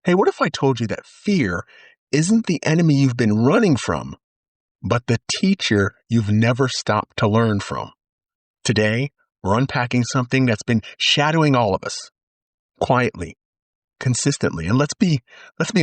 Hey, what if I told you that fear isn't the enemy you've been running from, but the teacher you've never stopped to learn from? Today, we're unpacking something that's been shadowing all of us quietly, consistently, and let's be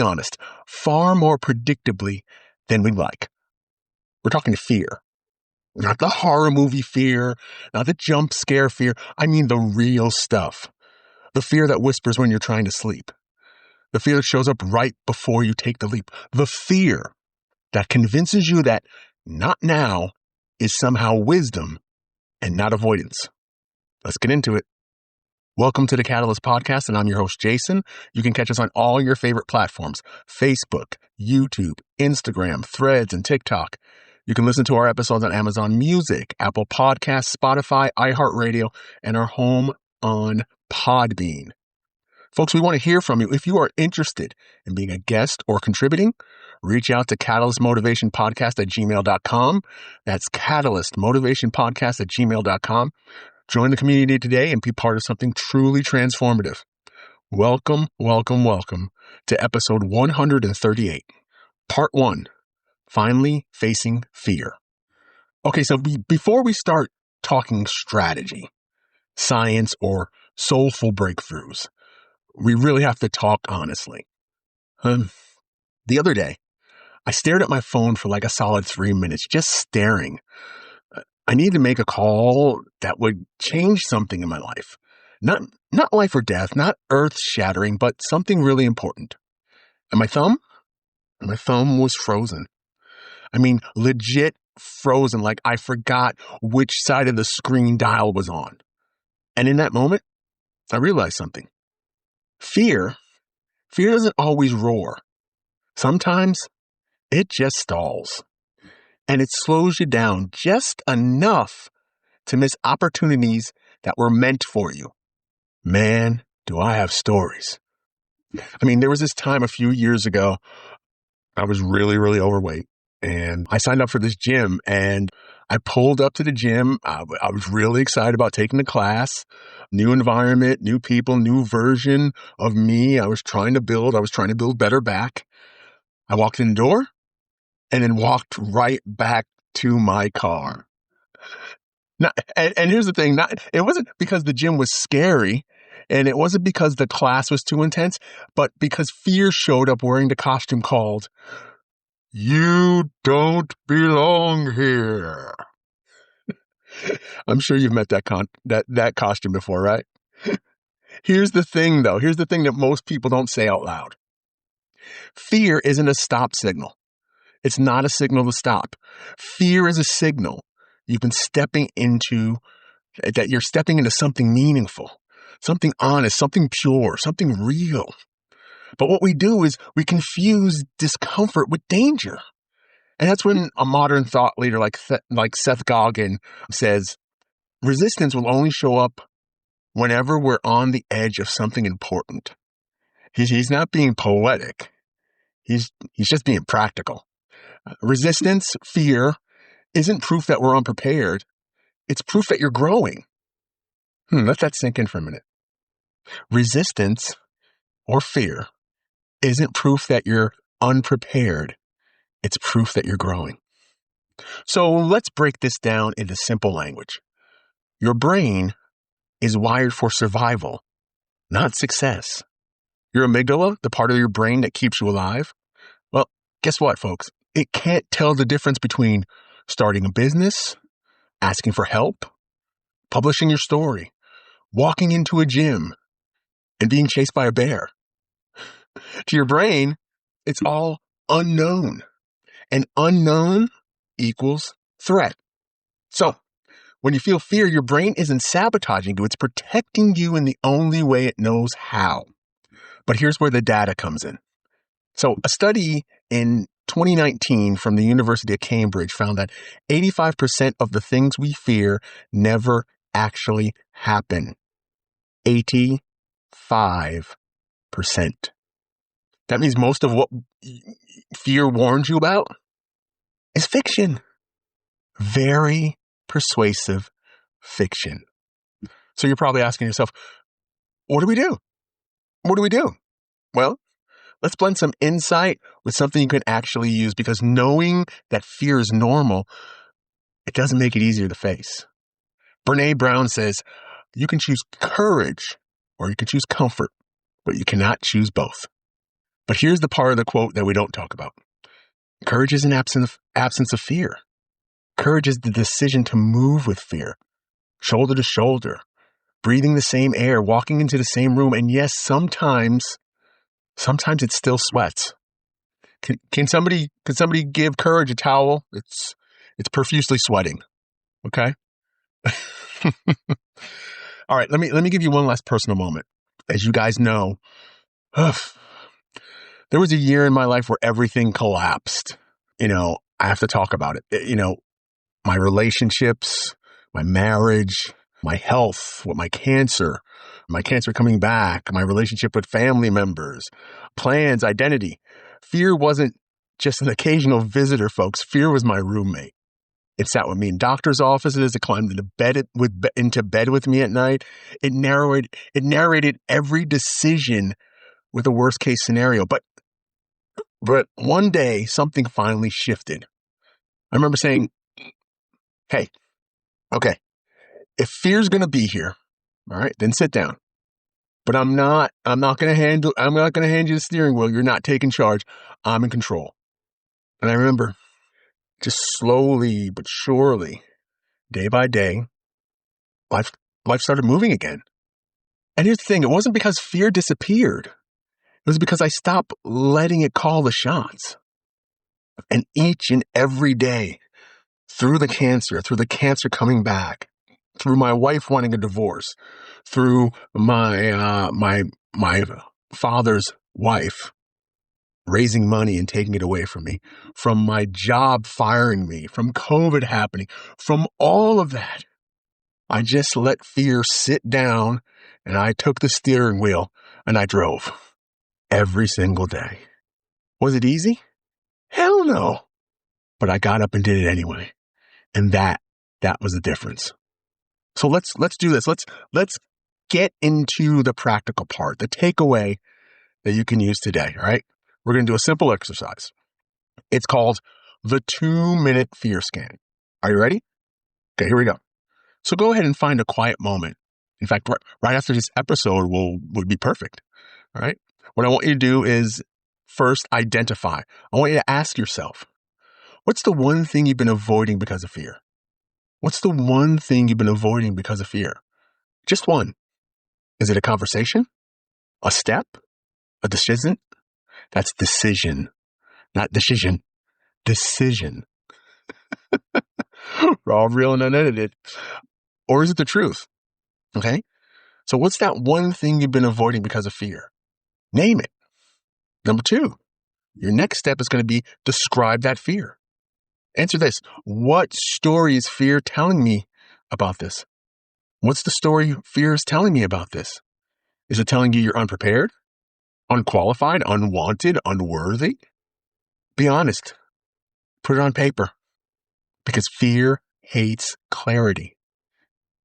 honest, far more predictably than we like. We're talking fear. Not the horror movie fear, not the jump scare fear. I mean the real stuff. The fear that whispers when you're trying to sleep. The fear that shows up right before you take the leap. The fear that convinces you that not now is somehow wisdom and not avoidance. Let's get into it. Welcome to the Catalyst Podcast, and I'm your host, Jason. You can catch us on all your favorite platforms: Facebook, YouTube, Instagram, Threads, and TikTok. You can listen to our episodes on Amazon Music, Apple Podcasts, Spotify, iHeartRadio, and our home on Podbean. Folks, we want to hear from you. If you are interested in being a guest or contributing, reach out to catalystmotivationpodcast@gmail.com. That's catalystmotivationpodcast@gmail.com. Join the community today and be part of something truly transformative. Welcome, welcome, welcome to episode 138, part 1, Finally Facing Fear. Okay, so before we start talking strategy, science, or soulful breakthroughs, we really have to talk honestly. The other day, I stared at my phone for like a solid 3 minutes, just staring. I needed to make a call that would change something in my life. Not life or death, not earth-shattering, but something really important. And my thumb was frozen. I mean, legit frozen, like I forgot which side of the screen dial was on. And in that moment, I realized something. Fear doesn't always roar. Sometimes it just stalls. And it slows you down just enough to miss opportunities that were meant for you. Man, do I have stories. I mean, there was this time a few years ago, I was really, really overweight, and I signed up for this gym, and I pulled up to the gym. I was really excited about taking the class, new environment, new people, new version of me. I was trying to build better back. I walked in the door and then walked right back to my car. And here's the thing, it wasn't because the gym was scary, and it wasn't because the class was too intense, but because fear showed up wearing the costume called, "You don't belong here." I'm sure you've met that costume before, right? Here's the thing, though. Here's the thing that most people don't say out loud. Fear isn't a stop signal. It's not a signal to stop. Fear is a signal you're stepping into something meaningful, something honest, something pure, something real. But what we do is we confuse discomfort with danger. And that's when a modern thought leader like Seth Godin says, resistance will only show up whenever we're on the edge of something important. He's not being poetic. He's just being practical. Resistance, fear, isn't proof that we're unprepared. It's proof that you're growing. Let that sink in for a minute. Resistance or fear isn't proof that you're unprepared. It's proof that you're growing. So let's break this down into simple language. Your brain is wired for survival, not success. Your amygdala, the part of your brain that keeps you alive, well, guess what, folks? It can't tell the difference between starting a business, asking for help, publishing your story, walking into a gym, and being chased by a bear. To your brain, it's all unknown. And unknown equals threat. So, when you feel fear, your brain isn't sabotaging you. It's protecting you in the only way it knows how. But here's where the data comes in. So, a study in 2019 from the University of Cambridge found that 85% of the things we fear never actually happen. 85%. That means most of what fear warns you about is fiction. Very persuasive fiction. So you're probably asking yourself, what do we do? What do we do? Well, Let's blend some insight with something you can actually use, because knowing that fear is normal, it doesn't make it easier to face. Brene Brown says, you can choose courage or you can choose comfort, but you cannot choose both. But here's the part of the quote that we don't talk about. Courage is an absence of fear. Courage is the decision to move with fear, shoulder to shoulder, breathing the same air, walking into the same room. And yes, sometimes it still sweats. Can somebody give courage a towel? It's profusely sweating. Okay. All right. Let me give you one last personal moment. As you guys know, there was a year in my life where everything collapsed. I have to talk about it. My relationships, my marriage, my health, my cancer coming back, my relationship with family members, plans, identity. Fear wasn't just an occasional visitor, folks. Fear was my roommate. It sat with me in doctor's offices. It climbed into bed with me at night. It narrated every decision with a worst case scenario. But one day something finally shifted. I remember saying, hey, okay, if fear's going to be here, all right, then sit down. But I'm not going to hand you the steering wheel. You're not taking charge. I'm in control. And I remember just slowly but surely, day by day, life started moving again. And here's the thing. It wasn't because fear disappeared. It was because I stopped letting it call the shots. And each and every day, through the cancer coming back, through my wife wanting a divorce, through my father's wife raising money and taking it away from me, from my job firing me, from COVID happening, from all of that, I just let fear sit down and I took the steering wheel and I drove every single day. Was it easy? Hell no. But I got up and did it anyway. And that was the difference. So let's do this. Let's get into the practical part, the takeaway that you can use today. All right. We're going to do a simple exercise. It's called the 2-minute fear scan. Are you ready? Okay, here we go. So go ahead and find a quiet moment. In fact, right after this episode would be perfect. All right. What I want you to do is first identify. I want you to ask yourself, what's the one thing you've been avoiding because of fear? What's the one thing you've been avoiding because of fear? Just one. Is it a conversation? A step? A decision? That's decision, not decision. Decision. Raw, real, and unedited. Or is it the truth? Okay. So what's that one thing you've been avoiding because of fear? Name it. Number 2, your next step is going to be describe that fear. Answer this. What story is fear telling me about this? What's the story fear is telling me about this? Is it telling you you're unprepared, unqualified, unwanted, unworthy? Be honest. Put it on paper. Because fear hates clarity.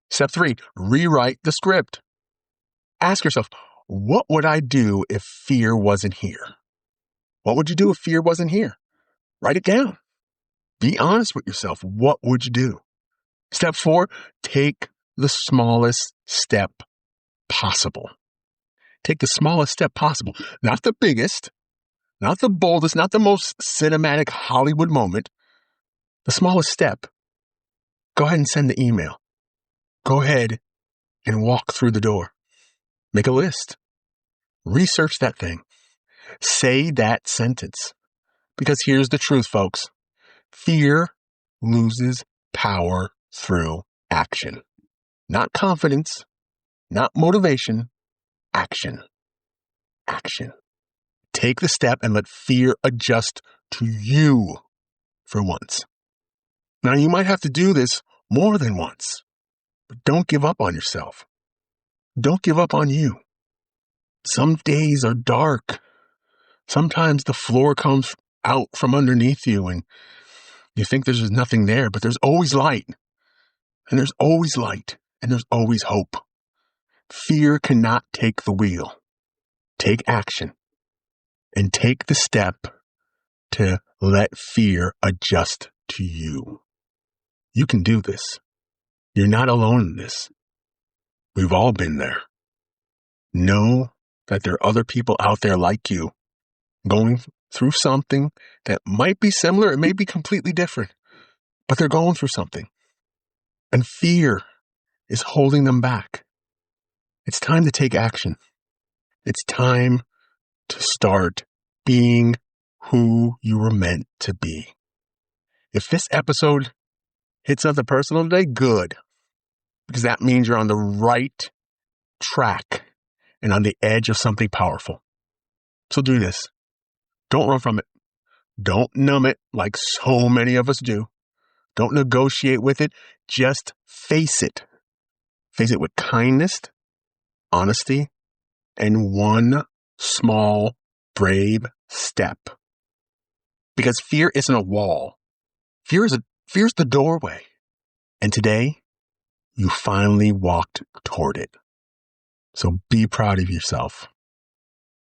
Step 3, rewrite the script. Ask yourself, what would I do if fear wasn't here? What would you do if fear wasn't here? Write it down. Be honest with yourself. What would you do? Step 4, take the smallest step possible. Take the smallest step possible. Not the biggest, not the boldest, not the most cinematic Hollywood moment. The smallest step. Go ahead and send the email. Go ahead and walk through the door. Make a list. Research that thing. Say that sentence. Because here's the truth, folks. Fear loses power through action. Not confidence, not motivation, action. Action. Take the step and let fear adjust to you for once. Now, you might have to do this more than once, but don't give up on yourself. Don't give up on you. Some days are dark. Sometimes the floor comes out from underneath you and you think there's just nothing there, but there's always light. And there's always light. And there's always hope. Fear cannot take the wheel. Take action. and take the step to let fear adjust to you. You can do this. You're not alone in this. We've all been there. Know that there are other people out there like you going through something that might be similar. It may be completely different, but they're going through something. And fear is holding them back. It's time to take action. It's time to start being who you were meant to be. If this episode hit something personal today, good. Because that means you're on the right track and on the edge of something powerful. So do this. Don't run from it. Don't numb it like so many of us do. Don't negotiate with it. Just face it. Face it with kindness, honesty, and one small, brave step. Because fear isn't a wall. Fear's the doorway. And today, you finally walked toward it. So be proud of yourself.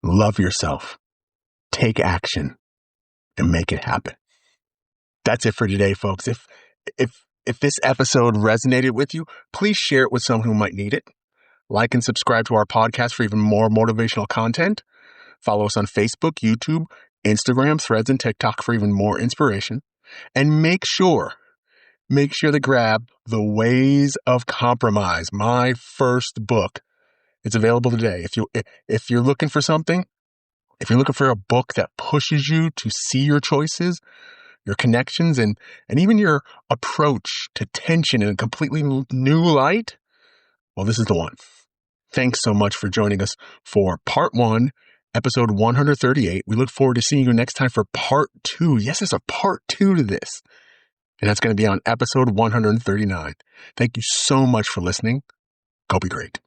Love yourself. Take action and make it happen. That's it for today, folks. If this episode resonated with you, please share it with someone who might need it. Like and subscribe to our podcast for even more motivational content. Follow us on Facebook, YouTube, Instagram, Threads, and TikTok for even more inspiration. And make sure to grab The Ways of Compromise, my first book. It's available today. If you're looking for something, if you're looking for a book that pushes you to see your choices, your connections, and even your approach to tension in a completely new light, well, this is the one. Thanks so much for joining us for part 1, episode 138. We look forward to seeing you next time for part 2. Yes, there's a part 2 to this. And that's going to be on episode 139. Thank you so much for listening. Go be great.